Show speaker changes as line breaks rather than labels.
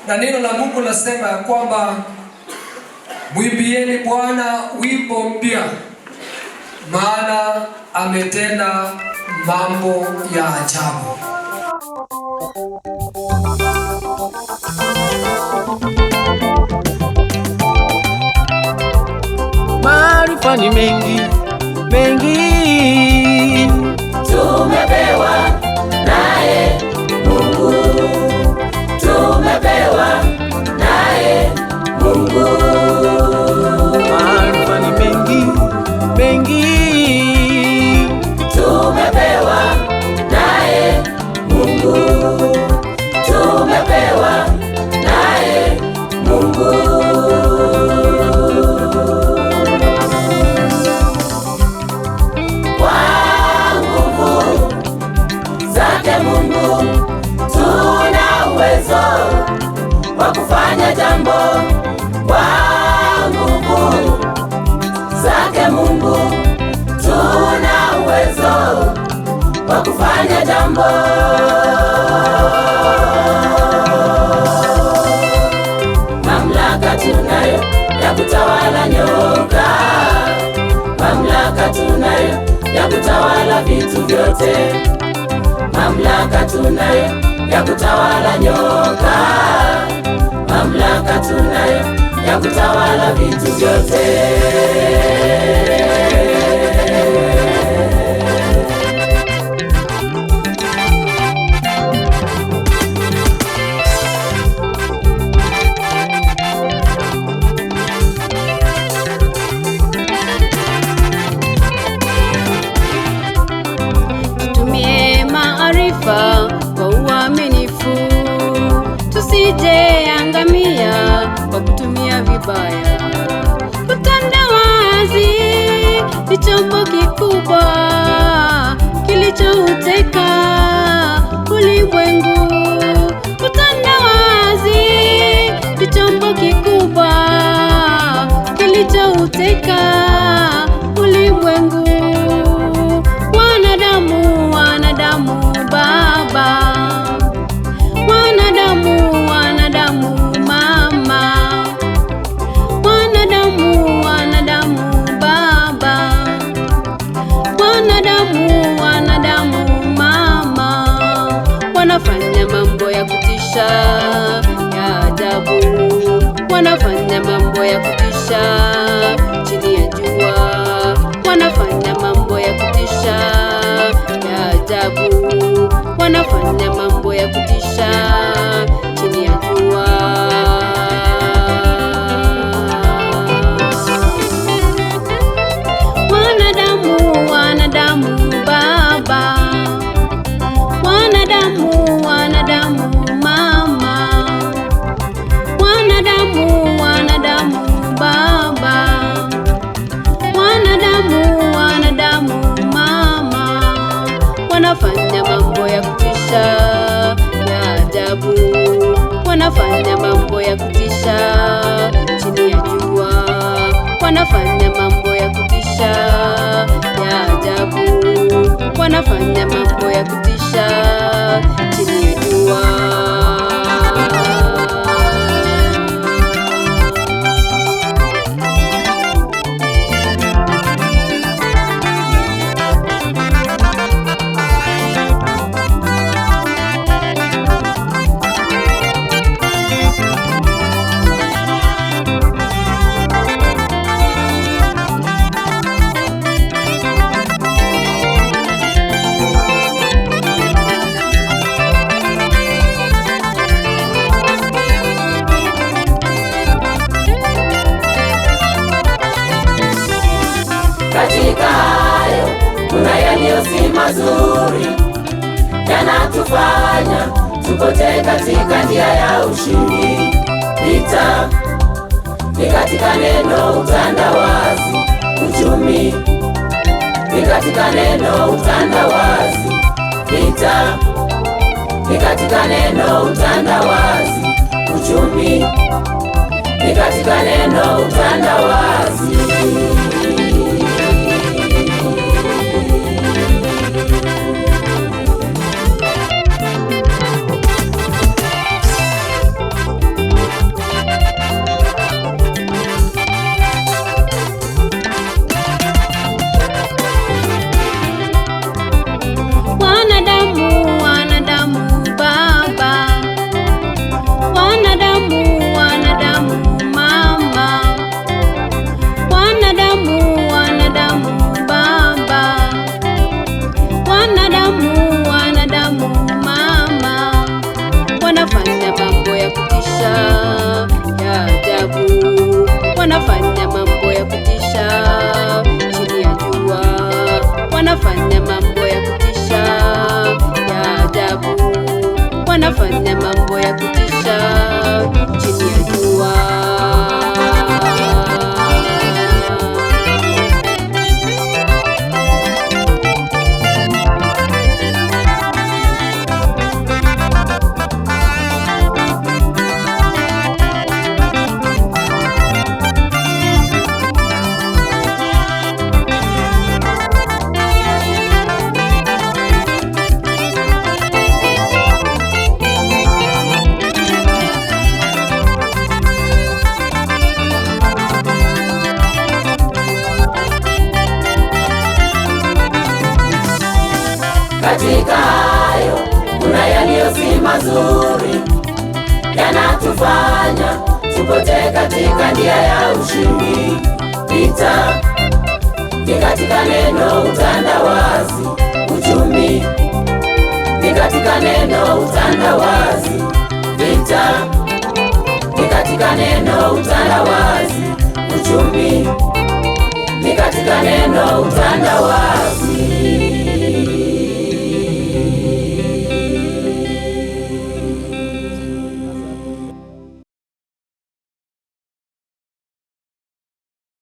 Na neno la Mungu nasema ya kwamba mwimbieni Bwana wimbo mpya, maana ametenda mambo ya ajabu.
Maarifa ni mengi mengi
tumepewa naye Mungu, tumepewa naye Mungu.
Maarifa ni mengi mengi
tumepewa naye Mungu, tumepewa naye Mungu. Wa kufanya jambo kwa nguvu zake Mungu, tuna uwezo wa kufanya jambo. Mamlaka tunayo ya kutawala nyoka, mamlaka tunayo ya kutawala vitu vyote, mamlaka tunayo ya kutawala nyoka, mamlaka tunayo ya kutawala vitu vyote.
Tutumie maarifa kwa uaminifu, tusije angamia kwa kutumia vibaya. Utandawazi ni chombo kikubwa kilichouteka ulimwengu. Utandawazi ni chombo kikubwa kilichouteka ulimwengu. Wanadamu, wanadamu baba, wanadamu, wanadamu mama, wanadamu, wanadamu baba, wanadamu, wanadamu mama, wanafanya mambo ya kutisha ya ajabu, wanafanya mambo ya kutisha chini ya jua, wanafanya mambo ya kutisha ya ajabu, wanafanya mambo ya kutisha chini ya jua. Wanadamu, wanadamu baba, wanadamu, wanadamu mama, wanadamu, wanadamu baba, wanadamu, wanadamu mama, wanafanya mambo ya kutisha ya ajabu, wanafanya mambo ya kutisha chini ya jua, wanafanya mambo ya kutisha ya ajabu, wanafanya mambo ya kutisha chini ya jua.
Katika hayo kuna yaliyo si mazuri, yanatufanya tupotee katika njia ya ushindi. Vita ni katika neno, utandawazi, uchumi ni katika neno, utandawazi, vita ni katika neno, utandawazi, uchumi ni katika neno, utandawazi.
kutisha ya ajabu, wanafanya mambo ya kutisha chini ya jua, wanafanya mambo ya kutisha ya ajabu, wanafanya mambo ya kutisha chini ya jua.
Katika hayo kuna yaliyo si mazuri, yanatufanya tupotee katika njia ya ushindi. Vita ni katika neno, utandawazi, uchumi ni katika neno, utandawazi, vita ni katika neno, utandawazi, uchumi ni katika neno, utandawazi.